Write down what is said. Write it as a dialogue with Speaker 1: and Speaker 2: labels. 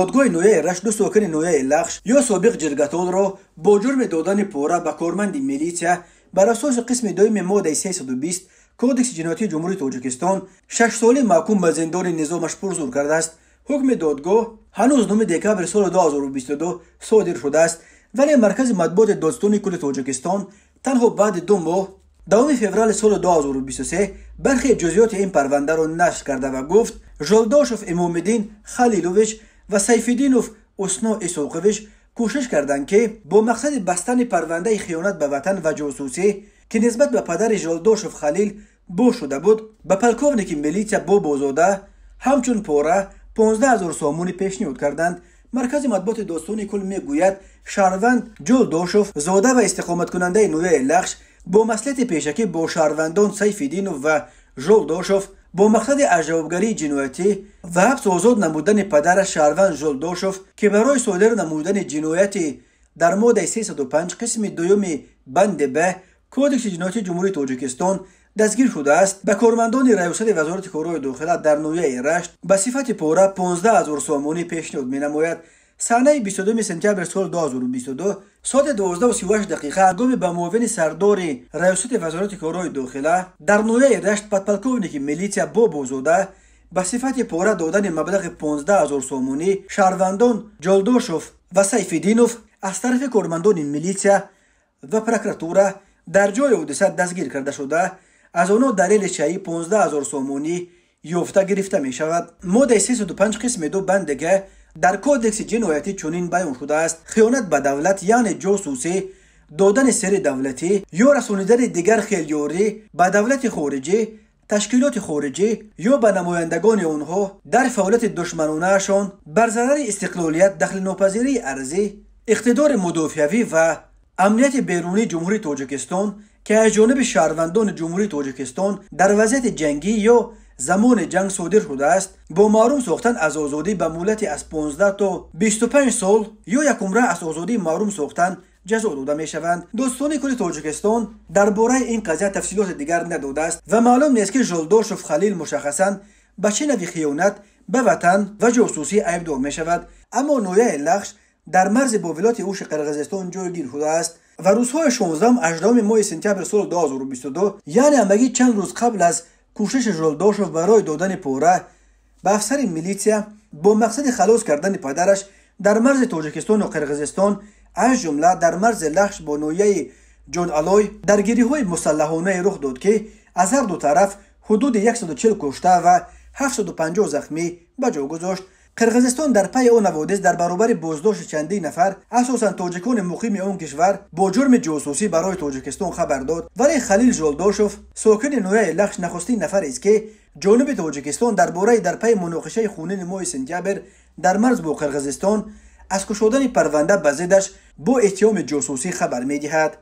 Speaker 1: دادگاه نویه رشت دو ساکن نویه لخش یا سابق جرگتال را با جرم دادن پاره به کارمند میلیتیا بر اساس قسم دوم ماده 320 کودکس جنایتی جمهوری تاجیکستان 6 ساله محکوم به زندان نظامش پرزور کرده است. حکم دادگاه هنوز 9 دکبر سال 2022 صادر شده است، ولی مرکز مطبوعات دادستانی کل تاجیکستان تنها بعد 2 ماه دوم فوریه سال 2023 برخی جزئیات این پرونده را نشر کرده و گفت ژالداشوف امام‌الدین خلیلوویچ و سیف‌الدینوف اوسنا اسحاقویچ کوشش کردند که با مقصد بستن پرونده خیانت به وطن و جاسوسی که نسبت به پدر ژالداشوف خلیل بو شده بود به پلکوونیک میلیتیا بابازاده همچون پاره 15000 سامونی پیشنهاد کردند. مرکز مطبوعات دادستانی کل میگوید شهروند جالداشوف زاده و استقامت کننده نویه لخش با مصلحت پیشکی با شهروندان سیف‌الدینوف و ژالداشوف با مقصد از جوابگری جنایتی و حبس آزاد نمودن پدر شهروند ژالداشوف که برای صادر نمودن جنایتی در ماده 305 قسم دوم بند ب کودکس جنایتی جمهوری تاجیکستان دستگیر شده است. به کارمندان ریاست وزارت کارهای داخله در نویه رشت به صفت پاره 15000 سامانی پیشنهاد می‌نماید. صحنه 22 سپتامبر سال 2022 ساعت 12:38 دقیقه هنگام به معاون سردار ریاست وزارت کارهای داخله در نویه رشت پلکوونیک میلیتیا بابازاده به صفت پاره دادن مبلغ 15000 سامانی شهروندان جالداشوف و سیف‌الدینوف از طرف کارمندان میلیتیا و پروکراتوره در جای حادثه دستگیر کرده شده. از آنها دلیل چایی 15000 سامانی یافته گرفته می شود. ماده 305 قسم 2 بند گ در کودکس جنایتی چنین بیان شده است: خیانت به دولت یعنی جاسوسی، دادن سر دولتی یا رسانیدن دیگر خیلیاری به دولت خارجی، تشکیلات خارجی یا به نمایندگان آنها در فعالیت دشمنانه‌شان بر ضرر استقلالیت، دخل ناپذیری ارضی، اقتدار مدافعوی و امنیت بیرونی جمهوری تاجیکستان که از جانب شهروندان جمهوری تاجیکستان در وضعیت جنگی یا زمان جنگ صادر شده است، با محروم ساختن از آزادی به مهلت از 15 تا 25 سال یا یک عمره از آزادی محروم ساختن جزا داده می شوند. دادستانی کل تاجیکستان درباره این قضیه تفصیلات دیگر نداده است و معلوم نیست که ژالداشوف خلیل مشخصاً به چه نوع خیانت به وطن و جاسوسی عیبدار می شود. اما نویه لخش در مرز با ولایت اوش قرقیزستان جایگیر شده است و روزهای 16 و 18 ماه سپتامبر سال 2022 یعنی همگی چند روز قبل از کوشش ژالداشوف برای دادن پاره به افسر میلیتیا با مقصد خلاص کردن پدرش در مرز تاجیکستان و قرقیزستان از جمله در مرز لخش با نویه جان آلای درگیری‌های مسلحانه رخ داد که از هر دو طرف حدود 140 کشته و 750 زخمی به جا گذاشت. قرقیزستان در پی آن حوادث در برابر بازداشت چندین نفر اساساً تاجیکان مقیم آن کشور با جرم جاسوسی برای تاجیکستان خبر داد، ولی خلیل ژالداشوف ساکن نویه لخش نخستین نفر است که جانب تاجیکستان در پی مناقشه خونین ماه سپتامبر در مرز با قرقیزستان از کشودن پرونده به ضدش با اتهام جاسوسی خبر می‌دهد.